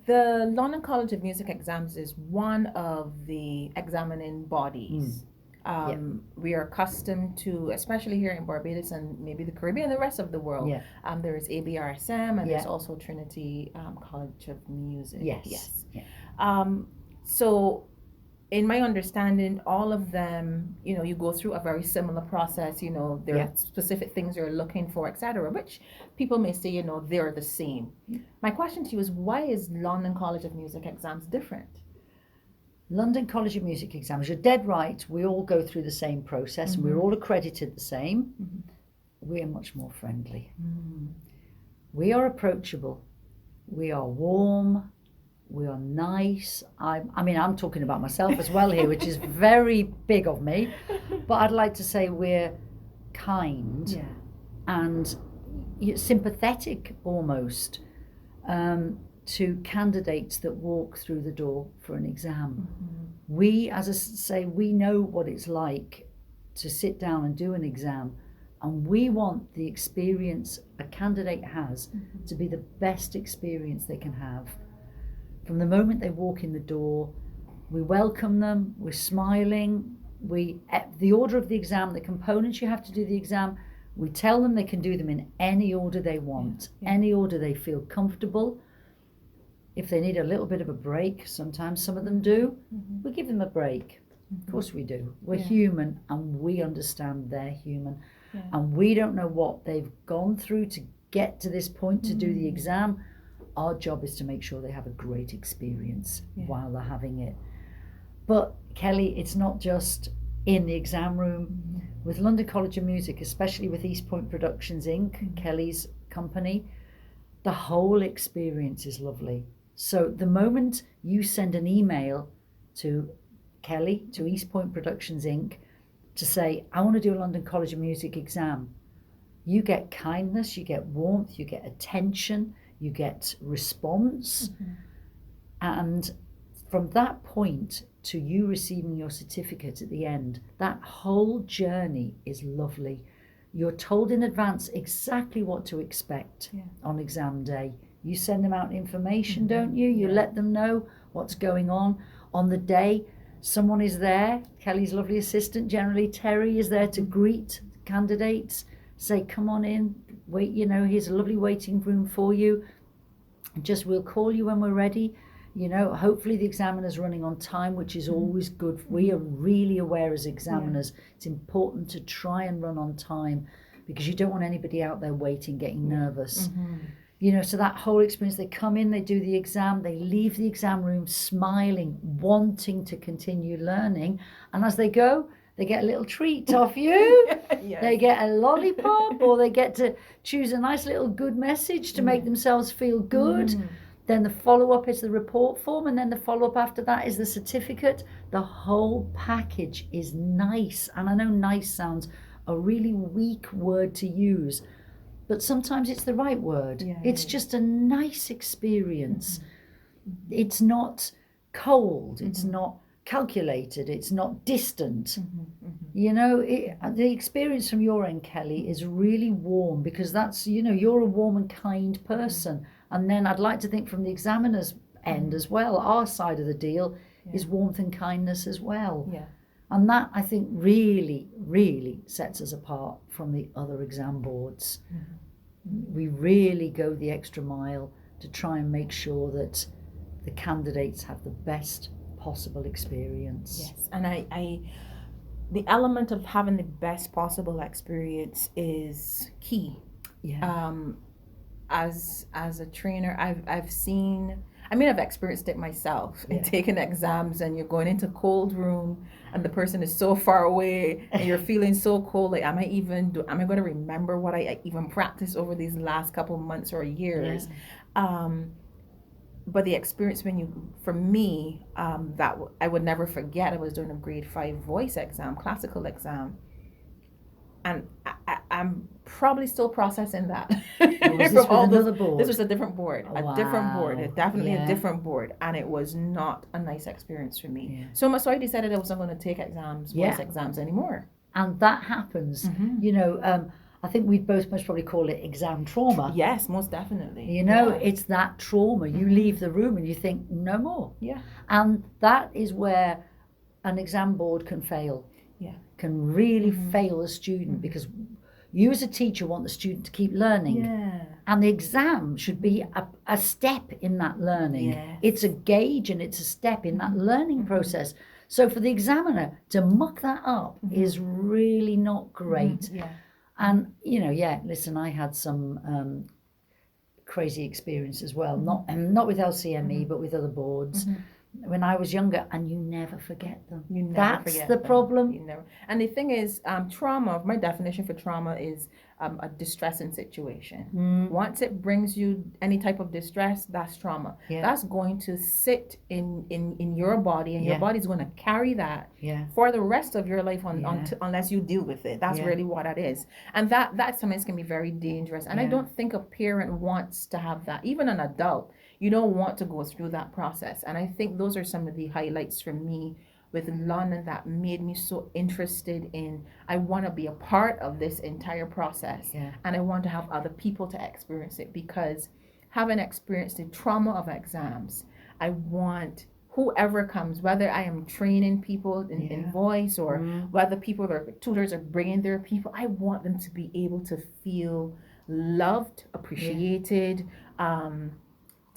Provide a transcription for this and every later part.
The London College of Music exams is one of the examining bodies. We are accustomed to, especially here in Barbados and maybe the Caribbean and the rest of the world, there is ABRSM and there's also Trinity College of Music. Yes. So in my understanding, all of them, you go through a very similar process. There are specific things you're looking for, etc., which people may say, they're the same. My question to you is, why is London College of Music exams different? London College of Music exams, you're dead right. We all go through the same process and we're all accredited the same. We are much more friendly. We are approachable. We are warm. We are nice. I'm talking about myself as well here, which is very big of me. But I'd like to say we're kind and sympathetic almost to candidates that walk through the door for an exam. We, as I say, we know what it's like to sit down and do an exam, and we want the experience a candidate has to be the best experience they can have. From the moment they walk in the door, we welcome them, we're smiling, the order of the exam, the components you have to do the exam, we tell them they can do them in any order they want, any order they feel comfortable. If they need a little bit of a break, sometimes some of them do, we give them a break. Of course we do. We're human and we understand they're human. And we don't know what they've gone through to get to this point to do the exam. Our job is to make sure they have a great experience while they're having it. But Kelly, it's not just in the exam room. With London College of Music, especially with East Point Productions Inc., Kelly's company, the whole experience is lovely. So the moment you send an email to Kelly, to East Point Productions Inc., to say, I want to do a London College of Music exam, you get kindness, you get warmth, you get attention, you get response. And from that point to you receiving your certificate at the end, that whole journey is lovely. You're told in advance exactly what to expect on exam day. You send them out information, don't you? You let them know what's going on. On the day, someone is there. Kelly's lovely assistant, generally Terry, is there to greet candidates, say, come on in, wait, here's a lovely waiting room for you. We'll call you when we're ready. Hopefully the examiner's running on time, which is always good. We are really aware as examiners, it's important to try and run on time because you don't want anybody out there waiting, getting nervous. So that whole experience, they come in, they do the exam, they leave the exam room smiling, wanting to continue learning. And as they go, they get a little treat off you. They get a lollipop, or they get to choose a nice little good message to make themselves feel good. Then the follow-up is the report form, and then the follow-up after that is the certificate. The whole package is nice. And I know nice sounds a really weak word to use, but sometimes it's the right word. It's just a nice experience. It's not cold. It's not calculated. It's not distant. The experience from your end, Kelly, is really warm because that's, you're a warm and kind person. And then I'd like to think from the examiner's end as well, our side of the deal is warmth and kindness as well. And that, I think, really, really sets us apart from the other exam boards. We really go the extra mile to try and make sure that the candidates have the best possible experience. Yes, and I the element of having the best possible experience is key. As a trainer, I've seen, I've experienced it myself in taking exams, and you're going into cold room and the person is so far away and you're feeling so cold, like am I going to remember what I even practiced over these last couple of months or years? But the experience for me, that I would never forget, I was doing a grade 5 voice exam, classical exam, and I'm probably still processing that. Was this with another board? This was a different board, different board, definitely a different board, and it was not a nice experience for me. So much so I decided I wasn't going to take voice exams anymore. And that happens. I I think we'd both most probably call it exam trauma. Yes, most definitely. You know, Yeah. it's that trauma. You leave the room and you think, no more. Yeah. And that is where an exam board can fail. Yeah. Can really fail a student, because you as a teacher want the student to keep learning. Yeah. And the exam should be a step in that learning. Yes. It's a gauge and it's a step in that learning process. So for the examiner to muck that up is really not great. Yeah. And, you know, listen, I had some crazy experience as well. Not with LCME, but with other boards. When I was younger, and you never forget them. You never That's forget the them. problem. You never. And the thing is, trauma. My definition for trauma is a distressing situation. Once it brings you any type of distress, that's trauma. Yeah. That's going to sit in your body, and your body's going to carry that for the rest of your life unless you deal with it. That's really what that is. And that sometimes can be very dangerous. And I don't think a parent wants to have that. Even an adult, you don't want to go through that process. And I think those are some of the highlights for me with London that made me so interested in, I want to be a part of this entire process. And I want to have other people to experience it, because having experienced the trauma of exams, I want whoever comes, whether I am training people in voice, or whether people or tutors are bringing their people, I want them to be able to feel loved, appreciated, to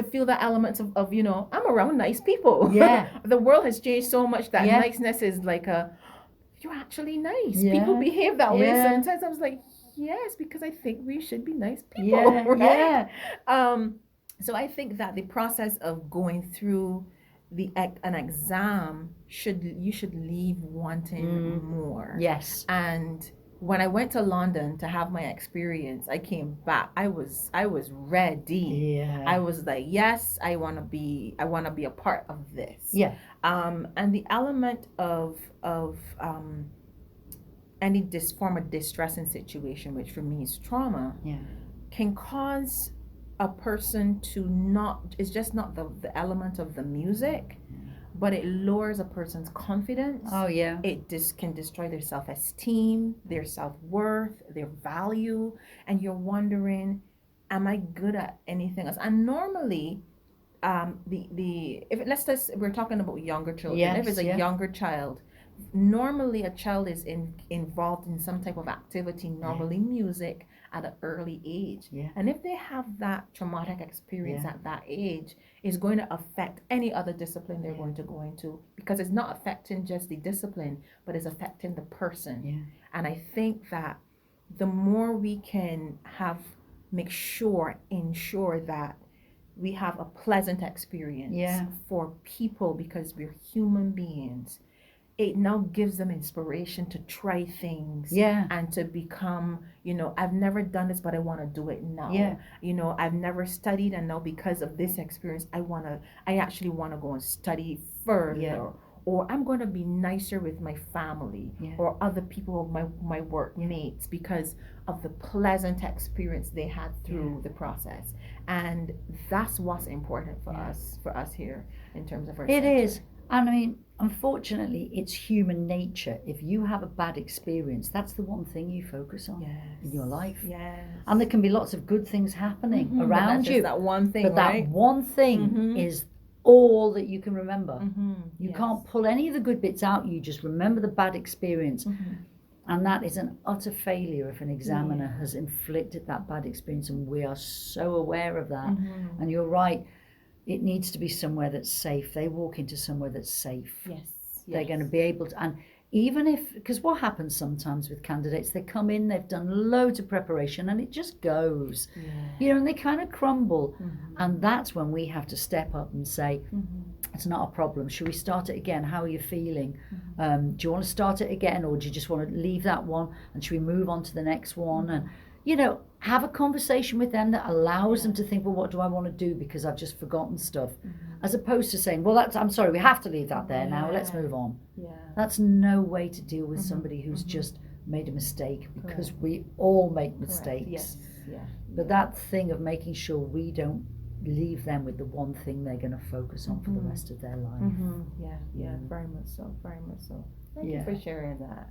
feel the elements of you know, I'm around nice people. The world has changed so much that niceness is like you're actually nice. People behave that way sometimes. I was like, yes, because I think we should be nice people, right? So I think that the process of going through an exam you should leave wanting more. Yes. And when I went to London to have my experience, I came back. I was ready. I was like, yes, I want to be a part of this. And the element of any form of distressing situation, which for me is trauma, can cause a person to it's just not the element of the music, but it lowers a person's confidence. It can destroy their self-esteem, their self-worth, their value, and you're wondering, am I good at anything else? And normally, we're talking about younger children. If it's a younger child, normally a child is involved in some type of activity, normally music, at an early age. And if they have that traumatic experience at that age, it's going to affect any other discipline they're going to go into, because it's not affecting just the discipline, but it's affecting the person. And I think that the more we can ensure that we have a pleasant experience for people, because we're human beings, it now gives them inspiration to try things and to become, you know, I've never done this, but I want to do it now. You know, I've never studied, and now because of this experience, I actually want to go and study further. Or I'm going to be nicer with my family or other people, my workmates, because of the pleasant experience they had through the process. And that's what's important for us here in terms of our center. It is. And I mean, unfortunately, it's human nature. If you have a bad experience, that's the one thing you focus on in your life. And there can be lots of good things happening around you. That one thing, but that one thing is all that you can remember. You can't pull any of the good bits out. You just remember the bad experience. And that is an utter failure if an examiner has inflicted that bad experience, and we are so aware of that. And you're right. It needs to be somewhere that's safe. They walk into somewhere that's safe. They're going to be able to, and even if, because what happens sometimes with candidates, they come in, they've done loads of preparation, and it just goes, you know, and they kind of crumble. And that's when we have to step up and say, it's not a problem. Should we start it again? How are you feeling? Do you want to start it again, or do you just want to leave that one, and should we move on to the next one? And you know, have a conversation with them that allows them to think, well, what do I want to do, because I've just forgotten stuff, as opposed to saying, well, I'm sorry, we have to leave that there now, let's move on. That's no way to deal with somebody who's just made a mistake, because we all make mistakes. But that thing of making sure we don't leave them with the one thing they're going to focus on for the rest of their life. Very much so. Thank you for sharing that.